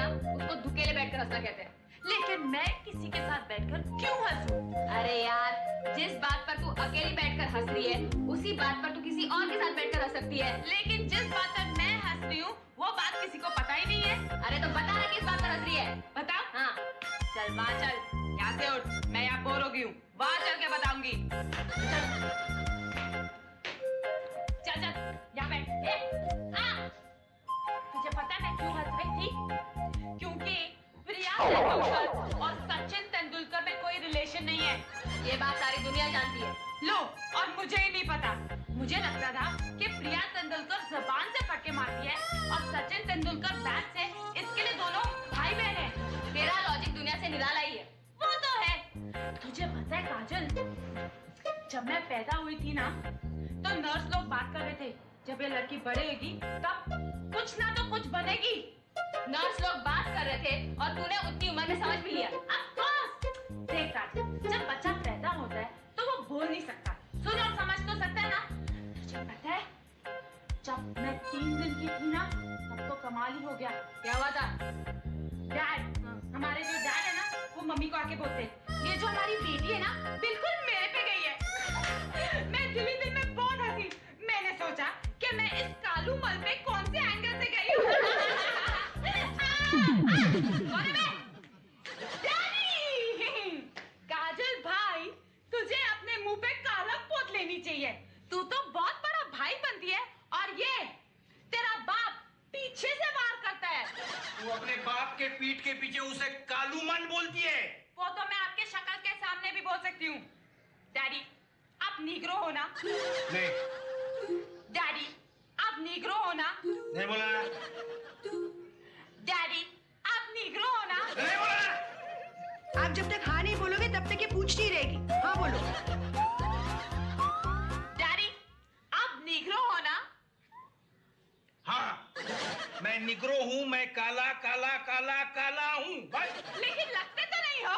ना उसको धुकेले बैठकर हंसना कहते हैं। लेकिन मैं किसी के साथ बैठकर क्यों हंसूं? अरे यार, जिस बात पर तू अकेली बैठकर हंस रही है उसी बात पर तू किसी और के साथ बैठकर हंस सकती है। लेकिन जिस बात पर मैं हंस रही हूँ वो बात किसी को पता ही नहीं है। अरे तो बता ना किस बात पर हंस रही है। बता। हाँ चल वहाँ चल, यहाँ से उठ, मैं यहाँ बोर हो गई हूँ, वहाँ चल के बताऊंगी। चल चल यहाँ बैठ। हाँ, तुझे पता है मैं क्यों हंस रही थी? क्योंकि प्रिया तेंदुलकर और सचिन तेंदुलकर में कोई रिलेशन नहीं है। ये बात सारी दुनिया जानती है। लो, और मुझे ही नहीं पता। मुझे लगता था कि प्रिया तेंदुलकर जबान से फटके मारती है और सचिन तेंदुलकर बैट से, इसके लिए दोनों भाई बहन हैं। तेरा लॉजिक दुनिया से निराला ही है। वो तो है। तुझे पता है काजल, जब मैं पैदा हुई थी ना तो नर्स लोग बात कर रहे थे जब ये लड़की बड़े होगी तब कुछ ना तो कुछ बनेगी। नर्स लोग बात कर रहे थे और तूने उतनी उम्र में समझ भी लिया। देख काजल, जब बच्चा पैदा होता है तो वो बोल नहीं सकता, सुन और समझ तो सकता है ना। तुझे पता है जब मैं 3 दिन की थी ना तब तो कमाल ही हो गया। क्या हुआ था? डैड, हमारे जो डैड है ना वो मम्मी को आके बोलते, ये जो हमारी बेटी है ना बिल्कुल मेरे पे गई है। मैं दिल ही दिल में बहुत हंसी। मैंने सोचा कि मैं इस कालू मल पे कौन से एंगल से गई हूँ। काजल भाई, तुझे अपने मुंह पे काला पोत लेनी चाहिए। तू तो बहुत बड़ा भाई बनती है और ये तेरा बाप पीछे से वार करता है। तू अपने बाप के पीठ के पीछे उसे कालू मन बोलती है। वो तो मैं आपके शक्ल के सामने भी बोल सकती हूँ। डैडी, आप नीग्रो हो ना? नहीं। डैडी, आप नीग्रो हो ना? नहीं बोला ना। डैडी, आप नीग्रो हो ना? नहीं बोला ना। आप जब तक हाँ नहीं बोलोगे तब तक ये पूछती रहेगी। हाँ बोलो। डैडी, आप नीग्रो हो ना? हाँ, मैं निग्रो हूँ, मैं काला काला काला काला हूँ। लेकिन लगते तो नहीं हो।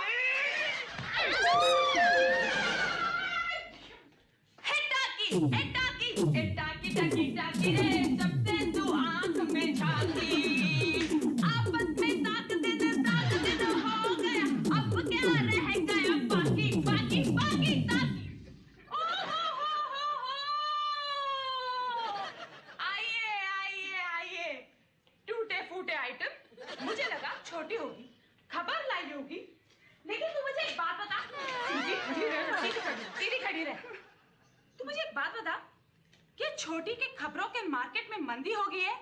टाकी रे, जब से तू आंख में झांकी, आपस में ताक दे हो गया, अब क्या रह गया बाकी बाकी बाकी ताकी। आइए आइए आइए, टूटे फूटे आइटम। मुझे लगा छोटी होगी, खबर लाई होगी, लेकिन तू मुझे एक बात बता। सीधी खड़ी रह। तू मुझे एक बात बता कि छोटी की खबरों के मार्केट में मंदी हो गई है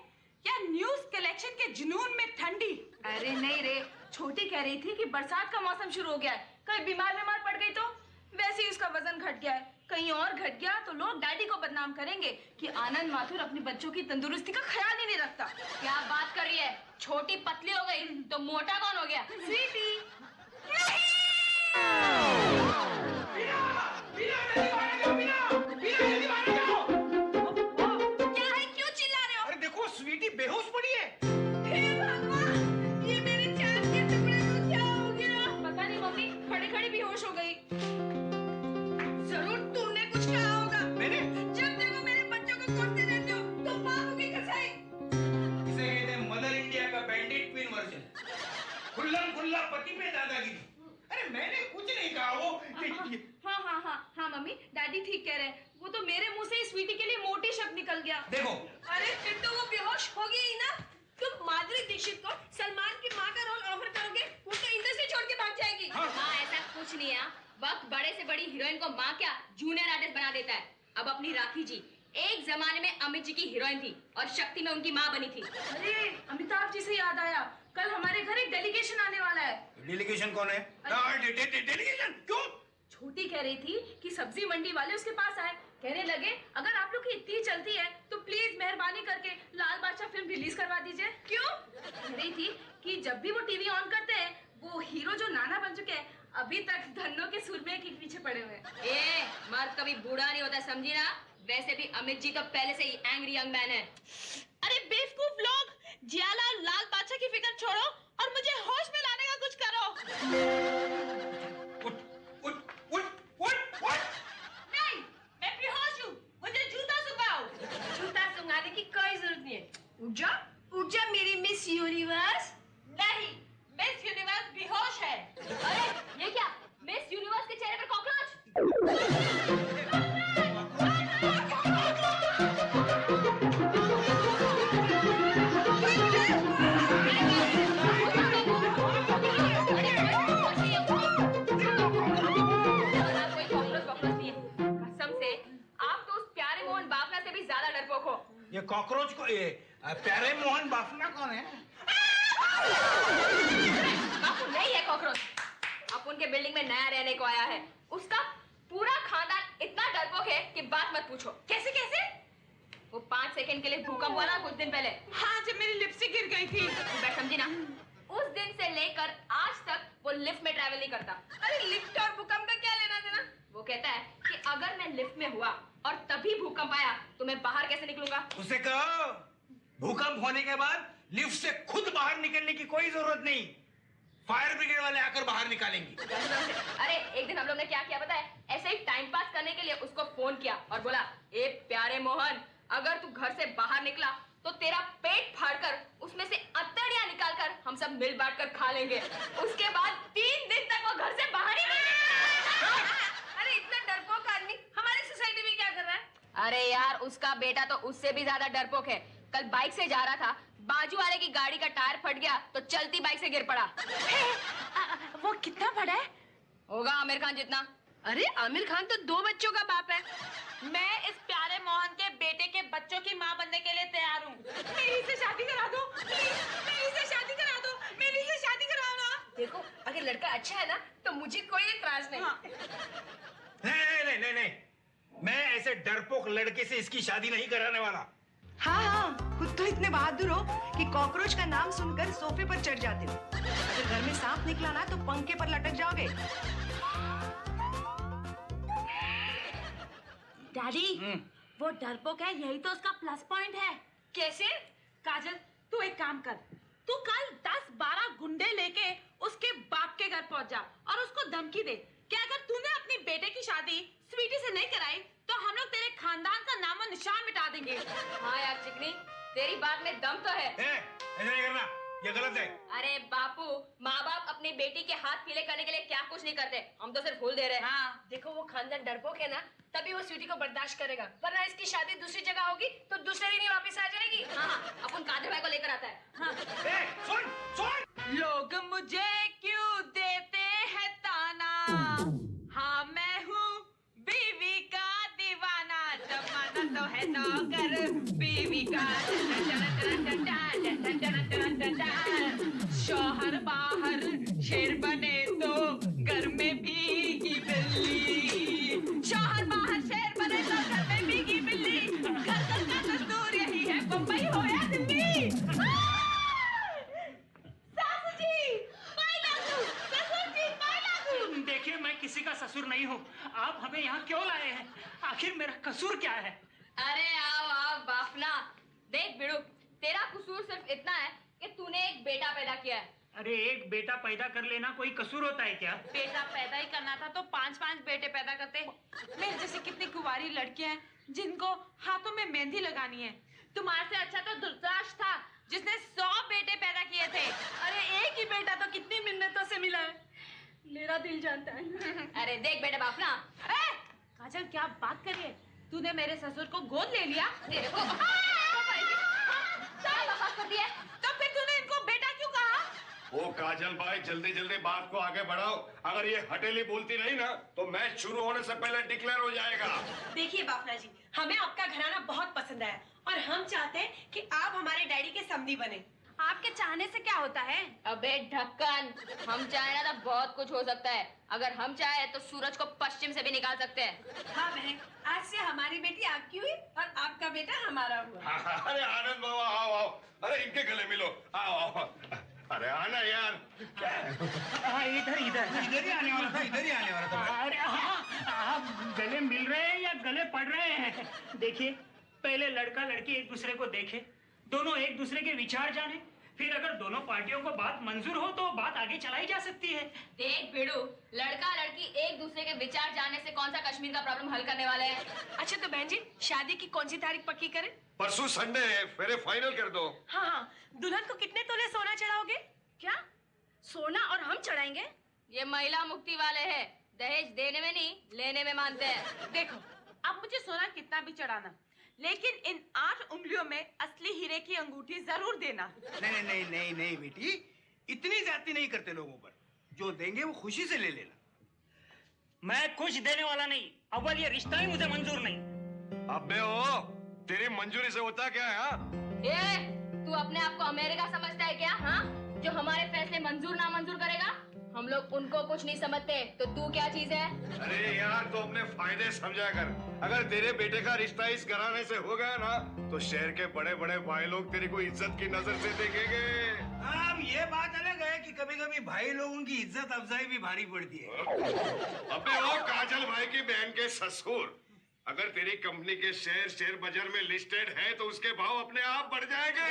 या न्यूज कलेक्शन के जुनून में ठंडी? अरे नहीं रे, छोटी कह रही थी कि बरसात का मौसम शुरू हो गया है, कहीं बीमार पड़ गई तो। वैसे ही उसका वजन घट गया है, कहीं और घट गया तो लोग डैडी को बदनाम करेंगे कि आनंद माथुर अपने बच्चों की तंदुरुस्ती का ख्याल ही नहीं रखता। क्या बात कर रही है? छोटी पतली हो गई तो मोटा कौन हो गया? स्वीटी। क्या है, क्यों चिल्ला रहे हो? अरे देखो, स्वीटी बेहोश पड़ी है। हे भगवान, ये मेरे चांद के टुकड़े को क्या हो गया? पता नहीं मम्मी, खड़ी खड़ी बेहोश हो गई। जरूर तूने कुछ कहा होगा। मैंने? जब देखो मेरे बच्चों को कोसते रहते हो, तो माँ होगी कसाई। इसे कहते हैं मदर इंडिया का बैंडिट ट्विन वर्जन। खुल्लम खुल्ला पति पे दादागिरी। अरे मैंने कुछ नहीं कहा। वो हाँ मम्मी, डैडी ठीक कह रहे हैं। वो तो मेरे मुंह से ही स्वीटी के लिए मोटी शब्द निकल गया। देखो, अरे फिर तो वो बेहोश हो गई ही ना। तुम माधुरी दीक्षित को सलमान की माँ का रोल ऑफर करोगे, वो तो इंडस्ट्री छोड़ के भाग जाएगी। हाँ। ऐसा कुछ नहीं है। वक्त बड़े से बड़ी हीरोइन को माँ क्या जूनियर आर्टिस्ट बना देता है। अब अपनी राखी जी एक जमाने में अमित जी की हीरोइन थी और शक्ति में उनकी माँ बनी थी। अरे अमिताभ जी से याद आया, कल हमारे घर एक डेलीगेशन आने वाला है। डेलीगेशन कौन है? डेलीगेशन क्यों? छोटी कह रही थी कि सब्जी मंडी वाले उसके पास आए, कहने लगे अगर आप लोग की इतनी चलती है तो प्लीज मेहरबानी करके लाल बादशाह फिल्म रिलीज करवा दीजिए। क्यों? कह रही थी कि जब भी वो टीवी ऑन करते हैं वो हीरो जो नाना बन चुके हैं अभी तक धन्नो के सुरमे के पीछे पड़े हुए हैं। मर्द कभी बूढ़ा नहीं होता, समझी ना? वैसे भी अमित जी तो पहले से ही एंग्री यंग मैन है। अरे बेवकूफ लोग, जियाला लाल बादशाह की फिक्र छोड़ो और मुझे होश में लाने का कुछ करो। उठ उठ उठ उठ उठ। नहीं, मैं बेहोश हूँ, मुझे जूता सुखाओ। जूता सुंघाने की कोई जरूरत नहीं है। उठ जा मेरी मिस यूनिवर्स। नहीं, ये कॉकरोच को ये प्यारे मोहन बाफना कौन है? बापू नहीं है कॉकरोच। अपुन के बिल्डिंग में नया रहने को आया है। उसका पूरा खानदान इतना डरपोक है कि बात मत पूछो। कैसे कैसे? वो 5 सेकंड के लिए भूकंप हुआ ना कुछ दिन पहले। हाँ, जब मेरी लिपस्टिक गिर गई थी। बैठ समझी ना। उस दिन से लेकर आज तक वो लिफ्ट में ट्रैवल नहीं करता। अरे लिफ्ट और भूकंप का क्या लेना देना? वो कहता है कि अगर मैं लिफ्ट में हुआ और तभी भूकंप आया तो मैं बाहर कैसे निकलूंगा? उसे कहो भूकंप होने के बाद लिफ्ट से खुद बाहर निकलने की कोई जरूरत नहीं, फायर ब्रिगेड वाले आकर बाहर निकालेंगे। अरे एक दिन हम लोग ने क्या किया पता है? ऐसे ही टाइम पास करने के लिए उसको फोन किया और बोला, ए प्यारे मोहन, अगर तू घर से बाहर निकला तो तेरा पेट फाड़कर उसमें से अत्तड़ियां निकालकर हम सब मिल बांट कर खा लेंगे। उसके बाद 3 दिन तक वो घर से बाहर ही नहीं निकला। अरे इतना डरपोक आदमी हमारी सोसाइटी में क्या कर रहा है? अरे यार उसका बेटा तो उससे भी ज्यादा डरपोक है। कल बाइक से जा रहा था, बाजू वाले की गाड़ी का टायर फट गया तो चलती बाइक से गिर पड़ा। वो कितना बड़ा है? होगा आमिर खान जितना। अरे आमिर खान तो 2 बच्चों का बाप है। मैं इस प्यारे मोहन के बेटे के बच्चों की माँ बनने के लिए तैयार हूँ। मेरी से शादी करा दो, प्लीज, मेरी से शादी करा दो, मेरी से शादी कराओ ना। देखो अगर लड़का अच्छा है ना तो मुझे कोई एतराज नहीं। हाँ। नहीं, मैं ऐसे डरपोक लड़के से इसकी शादी नहीं कराने वाला। हाँ, खुद तो इतने बहादुर हो कि कॉकरोच का नाम सुनकर सोफे पर चढ़ जाते हो। अगर घर में सांप निकला ना तो पंखे पर लटक जाओगे। डैडी, वो डरपोक है, यही तो उसका प्लस पॉइंट है। कैसे? काजल, तू एक काम कर, तू कल 10-12 गुंडे लेके उसके बाप के घर पहुंच जा और उसको धमकी दे कि अगर तूने अपनी बेटे की शादी स्वीटी से नहीं कराई तो हम लोग तेरे खानदान का नामो निशान मिटा देंगे। हाँ यार चिकनी, तेरी बात में दम तो है। ऐसा नहीं करना, ये गलत है। अरे बापू, माँ बाप अपनी बेटी के हाथ पीले करने के लिए क्या कुछ नहीं करते, हम तो सिर्फ फूल दे रहे हैं। हाँ, देखो वो खानदान डरपोक है ना, तभी वो स्वीटी को बर्दाश्त करेगा, वरना इसकी शादी दूसरी जगह होगी तो दूसरे दिन ही वापस आ जाएगी। हाँ, अपन कादर भाई को लेकर आता है। हाँ। सुन। लोग मुझे क्यों देते हैं ताना, हाँ मैं हूँ बीवी का दीवाना, जमाना तो है नौकर बीवी का। शौहर बाहर शेर बने तो घर में भीगी बिल्ली, शौहर बाहर शेर बने तो घर में भीगी बिल्ली, घर का दस्तूर यही है, बम्बई हो या दिल्ली। सासू जी, पाई लागू, ससुर जी, पाई लागू। देखिए मैं किसी का ससुर नहीं हूँ, आप हमें यहाँ क्यों लाए हैं? आखिर मेरा कसूर क्या है? अरे आओ आओ बाफना, देख बिड़ू, तेरा कसूर सिर्फ इतना है कि तूने एक बेटा पैदा किया है। अरे एक बेटा पैदा कर लेना कोई कसूर होता है क्या? बेटा पैदा ही करना था तो 5-5 बेटे पैदा करते। मेरे जैसी कितनी कुंवारी लड़कियां हैं जिनको हाथों में मेहंदी लगानी है। तुम्हारे से अच्छा तो धृतराष्ट्र था जिसने 100 बेटे पैदा किए थे। अरे एक ही बेटा तो कितनी मिन्नतों से मिला है, मेरा दिल जानता है। अरे देख बेटा बाफना, काजल क्या बात करिए, तूने मेरे ससुर को गोद ले लिया। तेरे को क्या बकवास कर दिया? तो फिर तूने इनको बेटा क्यों कहा? ओ काजल भाई, जल्दी जल्दी बात को आगे बढ़ाओ। अगर ये हटेली बोलती नहीं ना तो मैच शुरू होने से पहले डिक्लेयर हो जाएगा। देखिए बाफना जी, हमें आपका घराना बहुत पसंद आया और हम चाहते हैं कि आप हमारे डैडी के समधी बने। आपके चाहने से क्या होता है? अबे ढक्कन, हम चाहे ना तो बहुत कुछ हो सकता है। अगर हम चाहे तो सूरज को पश्चिम से भी निकाल सकते हैं। हाँ बहन, आज से हमारी बेटी आपकी हुई और आपका बेटा हमारा हुआ। अरे आनंद बाबा, आओ आओ, अरे इनके गले मिलो, आओ आओ। अरे आना यार। क्या है? इधर इधर इधर ही आने वाला था, इधर ही आने वाला था। अरे आप गले मिल रहे हैं या गले पड़ रहे हैं? देखिए, पहले लड़का लड़की एक दूसरे को देखे, दोनों एक दूसरे के विचार जाने, फिर अगर दोनों पार्टियों को बात मंजूर हो तो बात आगे चलाई जा सकती है। देख बिड़ू, लड़का लड़की एक दूसरे के विचार जानने से कौन सा कश्मीर का प्रॉब्लम हल करने वाले हैं? अच्छा तो बहन जी, शादी की कौन सी तारीख पक्की करें? परसों संडे है, फिर फाइनल कर दो। हाँ, दुल्हन को कितने तोले सोना चढ़ाओगे? क्या सोना और हम चढ़ाएंगे? ये महिला मुक्ति वाले हैं, दहेज देने में नहीं लेने में मानते हैं। देखो, अब मुझे सोना कितना भी चढ़ाना, लेकिन इन 8 उंगलियों में असली हीरे की अंगूठी जरूर देना। नहीं बेटी, इतनी ज्यादती नहीं करते लोगों पर। जो देंगे वो खुशी से ले लेना। मैं कुछ देने वाला नहीं, अव्वल ये रिश्ता ही मुझे मंजूर नहीं। अबे ओ, तेरी मंजूरी से होता क्या है? हाँ, तू अपने आप को अमेरिका समझता है क्या? हाँ, जो हमारे फैसले मंजूर ना मंजूर करेगा, हम लोग उनको कुछ नहीं समझते, तो तू क्या चीज है? अरे यार, तो अपने फायदे समझा कर। अगर तेरे बेटे का रिश्ता इस घराने से हो गया ना, तो शहर के बड़े बड़े भाई लोग तेरी को इज्जत की नजर से देखेंगे। अब ये बात अलग है कि कभी कभी भाई लोगों की इज्जत अफजाई भी भारी पड़ती है। अबे ओ काजल भाई की बहन के ससुर, अगर तेरी कंपनी के शेयर बाजार में लिस्टेड है तो उसके भाव अपने आप बढ़ जाएंगे।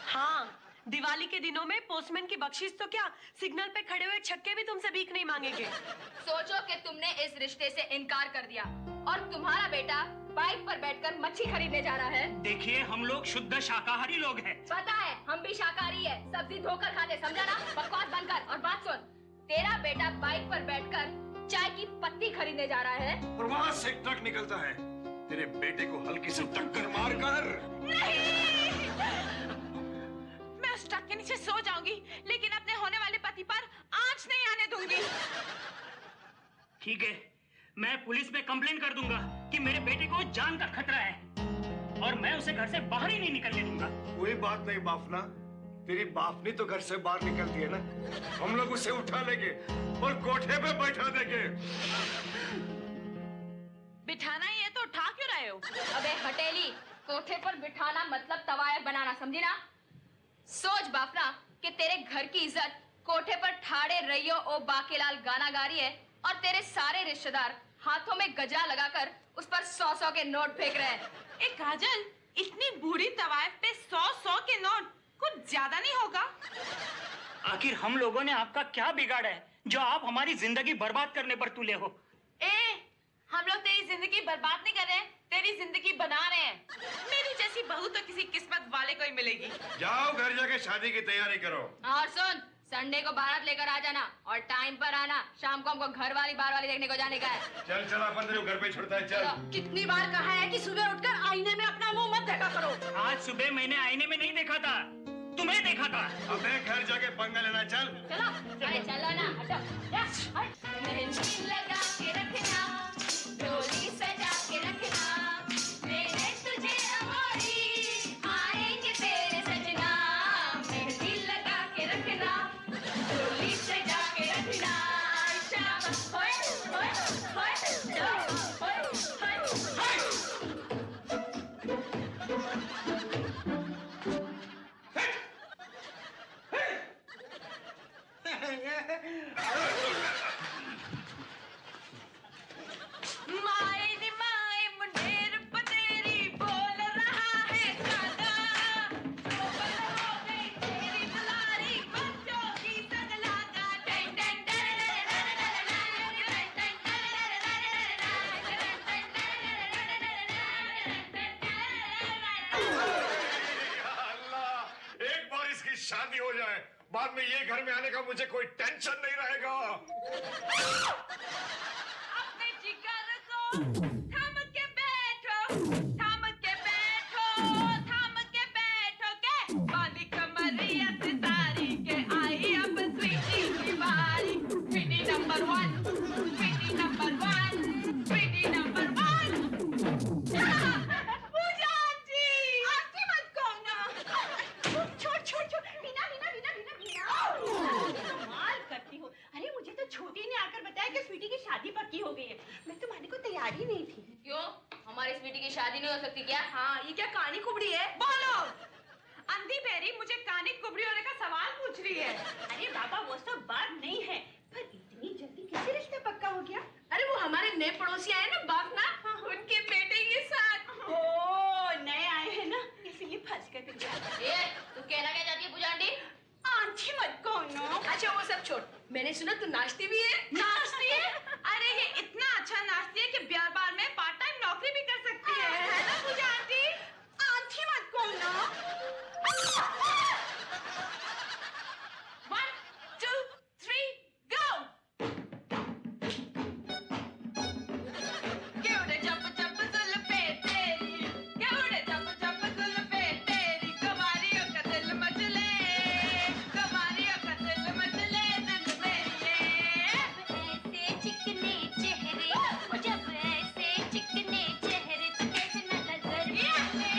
हाँ, दिवाली के दिनों में पोस्टमैन की बख्शिश तो क्या, सिग्नल पे खड़े हुए छक्के भी तुमसे भीख नहीं मांगेंगे। सोचो कि तुमने इस रिश्ते से इनकार कर दिया और तुम्हारा बेटा बाइक पर बैठकर मच्छी खरीदने जा रहा है। देखिए, हम लोग शुद्ध शाकाहारी लोग हैं। पता है, हम भी शाकाहारी है, सब्जी धोकर खाते, समझा ना? बकवास बंद कर और बात सुन। तेरा बेटा बाइक पर बैठकर चाय की पत्ती खरीदने जा रहा है और वहाँ से एक ट्रक निकलता है, तेरे बेटे को हल्की से टक्कर मारकर। नहीं, मैं उस ट्रक के नीचे सो जाऊंगी, लेकिन अपने होने वाले पति पर आंच नहीं आने दूंगी। ठीक है, मैं पुलिस में कंप्लेन कर दूंगा कि मेरे बेटे को जान का खतरा है और मैं उसे घर से बाहर ही नहीं निकलने दूंगा। कोई बात नहीं बाफना, तेरी बाफनी तो घर से बाहर निकलती है ना, हम लोग उसे उठा लेंगे और कोठे पे बैठा देंगे। बिठाना ही है तो उठा क्यों रहे हो? अबे हटेली, कोठे पर बिठाना मतलब तवायत बनाना, समझी ना? सोच बाफना कि तेरे घर की इज्जत कोठे पर ठाड़े रहियो ओ बाकेलाल गाना गा रही है और तेरे सारे रिश्तेदार हाथों में गजरा लगाकर उस पर 100-100 के नोट फेंक रहे हैं। ए काजल, इतनी बूढ़ी तवायफ पे 100-100 के नोट कुछ ज्यादा नहीं होगा? आखिर हम लोगों ने आपका क्या बिगाड़ा है जो आप हमारी जिंदगी बर्बाद करने पर तुले हो? हम लोग तेरी जिंदगी बर्बाद नहीं कर रहे हैं, तेरी जिंदगी बना रहे हैं। मेरी जैसी बहू तो किसी किस्मत वाले को ही मिलेगी। जाओ घर जाके शादी की तैयारी करो। और सुन, संडे को बारात लेकर आ जाना और टाइम पर आना, शाम को हमको घर वाली बार वाली देखने को जाने का है। चल चल, अपन तेरे को घर पे छोड़ता है, चल। कितनी बार कहा है कि सुबह उठकर आईने में अपना मुंह मत देखा करो। आज सुबह मैंने आईने में नहीं देखा था, तुम्हें देखा था। अबे घर जाके पंगा लेना, चल। चलो, अरे चलो ना, हटो। मेहंदी लगा के रखना, डोली सजा के रखना, मेरे तुझे अमोरी आएंगे तेरे सजना। मेहंदी लगा के रखना, डोली सजा के रखना, शाबाश, होए होए होए, होए होए माए नी माए मुंडेर पतेरी बोल रहा है कागा, चोबल हो गई तेरी दुलारी बच्चों की सगलागा। टन टन अल्लाह, एक बार इसकी शादी हो जाए, बाद में ये घर में आने का मुझे कोई टेंशन नहीं रहेगा। अपने जिगर को थाम के बैठो, थाम के बैठो, थाम के बैठो के बाली कमरिया सितारी के आई अब स्वीटी की बारी। Sweety number 1, Sweety number 1, Sweety number 1। Pooja aunty, aunty मत कहो ना। छोड़ छोड़ छोड़, बिना बिना बिना बिना बिना कमाल करती हो। अरे मुझे तो छोटी ने आकर बताया कि स्वीटी की शादी पक्की हो गई है। मैं तो मानने को तैयार ही नहीं थी। क्यों, हमारी स्वीटी की शादी नहीं हो सकती क्या? हाँ, ये क्या कहानी कुबड़ी है? बोलो, अंधी पैरी मुझे कानी कुबड़ी होने का सवाल पूछ रही है। अरे बाबा, वो सब बात नहीं है, पर इतनी जल्दी कैसे रिश्ता पक्का हो गया? अरे वो हमारे नए पड़ोसी आए ना बापना, उनके बेटे के साथ। ओ, नए आए हैं ना, इसलिए फंस गए बेचारे। ये तू कहना क्या चाहती है पूजा आंटी? आंटी मत कहो ना। अच्छा वो सब छोड़, मैंने सुना तू नाचती भी है। नाचती है? अरे ये इतना अच्छा नाचती है कि बिहार बार में पार्ट टाइम नौकरी भी कर सकती है ना पूजा आंटी? आंटी मत कहो ना। 1, 2, 3, go! क्यों रे जप जप जुल्फे तेरी, क्यों रे जप जप जुल्फे तेरी, कवारियों का दिल मचले, कवारियों का दिल मचले दिल मेरी। ऐसे चिकने चेहरे, जब ऐसे चिकने चेहरे तो कैसे न नजर आए।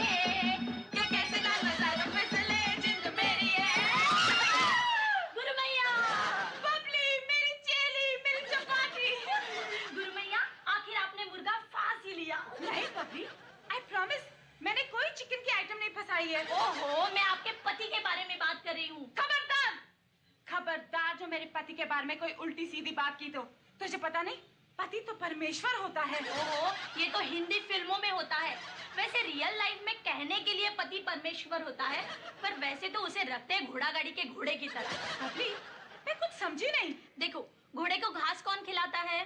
मेरे पति के बारे में कोई उल्टी सीधी बात की तो तुझे पता नहीं, पति तो परमेश्वर होता है। ओहो, ये तो हिंदी फिल्मों में होता है। वैसे रियल लाइफ में कहने के लिए पति परमेश्वर होता है, पर वैसे तो उसे रखते हैं घोड़ा गाड़ी के घोड़े की तरह। बबली, मैं कुछ समझी नहीं। देखो, घोड़े को घास कौन खिलाता है?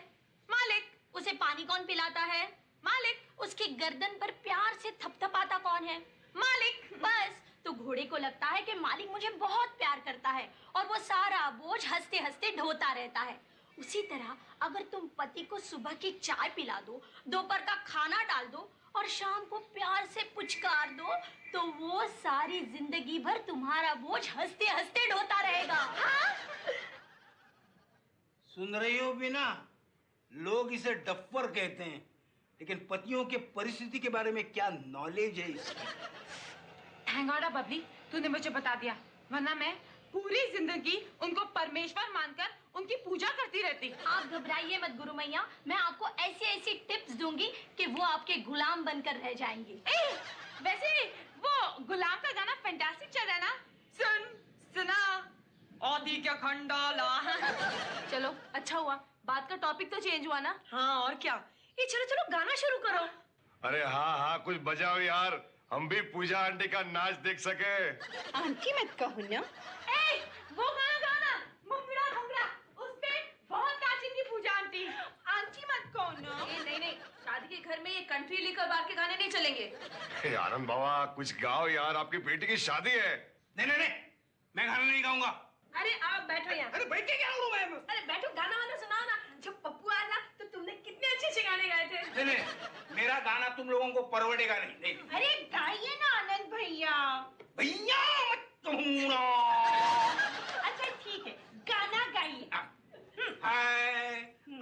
मालिक। उसे पानी कौन पिलाता है? मालिक। उसकी गर्दन पर प्यार से थपथपाता कौन है? मालिक। बस, तो घोड़े को लगता है कि मालिक मुझे बहुत प्यार करता है और वो सारा बोझ हंसते हंसते ढोता रहता है। उसी तरह अगर तुम पति को सुबह की चाय पिला दो, दोपहर का खाना डाल दो और शाम को प्यार से पुचकार दो, तो वो सारी जिंदगी भर तुम्हारा बोझ हंसते हंसते ढोता रहेगा। हाँ? सुन रही हो बिना? लोग इसे डफ्फर कहते हैं, लेकिन पतियों के परिस्थिति के बारे में क्या नॉलेज है इसकी। थैंक गॉड बबली, तूने मुझे बता दिया, वरना मैं पूरी जिंदगी उनको परमेश्वर मानकर उनकी पूजा करती रहती। आप घबराइए मत गुरु मैया, मैं आपको ऐसी ऐसी टिप्स दूंगी कि वो आपके गुलाम बनकर रह जाएंगे। वैसे वो गुलाम का गाना फैंटास्टिक चल रहा है ना? सुना आदि क्या खंडाला। चलो अच्छा हुआ, बात का टॉपिक तो चेंज हुआ ना। हाँ और क्या, ये चलो चलो गाना शुरू करो। अरे हाँ हाँ, कुछ बजाओ यार, हम भी पूजा आंटी का नाच देख सके। आंटी मत कहो ना। वो गाना गाना, मुंगड़ा मुंगड़ा, उसपे बहुत नाचेंगी पूजा आंटी। आंटी मत कहो ना। नहीं नहीं, शादी के घर में ये कंट्री लिकर बार के गाने नहीं चलेंगे। आनंद बाबा कुछ गाओ यार, आपकी बेटी की शादी है। नहीं नहीं नहीं, मैं गाना नहीं गाऊंगा। अरे आप बैठो यहाँ। अरे बैठ के क्या करूं मैं? अरे बैठो, गाना वाना सुनाओ ना। जब पप्पू आया था तो तुमने कितने अच्छे अच्छे गाने गाए थे। नहीं नहीं, मेरा गाना तुम लोगों को परवड़ेगा नहीं। अरे गाइए ना आनंद भैया। भैया मत कहूना। अच्छा ठीक है, गाना गाइए। हाय,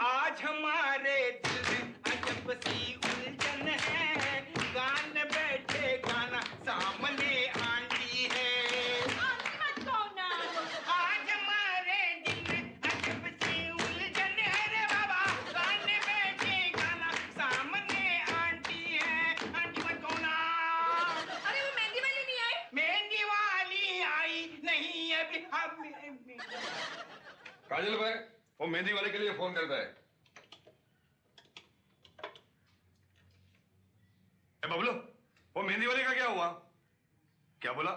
आज हमारे दिल में अजब सी उलझन है, गान बैठे गाना सामने आंटी है। आंटी मत कहो ना। आज हमारे दिल में अजब सी उलझन है रे बाबा, गान बैठे गाना सामने आंटी है। आंटी मत कहो ना। अरे वो मेहंदी वाली नहीं आई? मेहंदी वाली आई नहीं अभी। काजल भाई, वो मेहंदी वाले के लिए फोन करता है। बबलू, वो मेहंदी वाले का क्या हुआ? क्या बोला?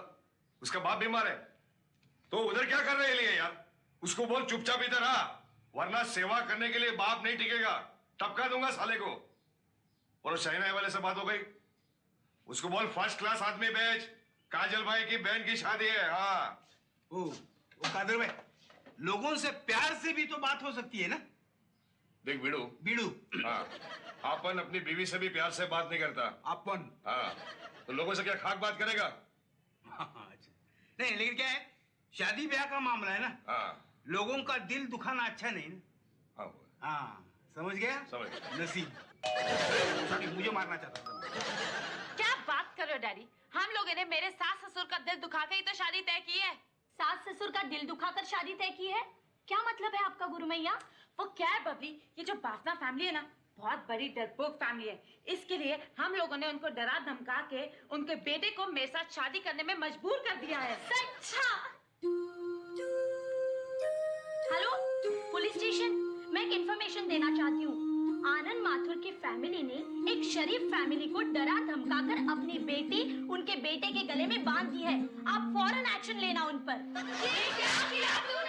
उसका बाप बीमार है? तो उधर क्या कर रहे लिए यार? उसको बोल चुपचाप इधर आ, वरना सेवा करने के लिए बाप नहीं टिकेगा, टपका दूंगा साले को। और शहनाई वाले से बात हो गई? उसको बोल फर्स्ट क्लास आदमी भेज, काजल भाई की बहन की शादी है। हाँ ओ कादर भाई, लोगों से प्यार से भी तो बात हो सकती है ना। देख बीड़ू, बीड़ू, हाँ, अपन अपनी बीवी से भी प्यार से बात नहीं करता। अपन। हाँ, तो लोगों से क्या खाक बात करेगा? हाँ, अच्छा। नहीं लेकिन क्या है, शादी ब्याह का मामला है ना। हाँ लोगों का दिल दुखाना अच्छा नहीं ना। हाँ हाँ, समझ गया? समझ। नसीब। सॉरी, मुझे मारना चाहता था। क्या बात कर रहे हो डैडी? हम लोगों ने मेरे सास ससुर का दिल दुखा के ही तो शादी तय की है। सास ससुर का दिल दुखाकर शादी तय की है? क्या मतलब है आपका गुरु मैया? वो क्या है बबली, ये जो बाफना फैमिली है ना, बहुत बड़ी डरपोक फैमिली है। इसके लिए हम लोगों ने उनको डरा धमका के उनके बेटे को मेरे साथ शादी करने में मजबूर कर दिया है। सच? हेलो पुलिस स्टेशन, मैं एक इंफॉर्मेशन देना चाहती हूँ। आनंद माथुर की फैमिली ने एक शरीफ फैमिली को डरा धमकाकर अपनी बेटी उनके बेटे के गले में बांध दी है। आप फौरन एक्शन लेना उन पर। ये क्या किया तूने?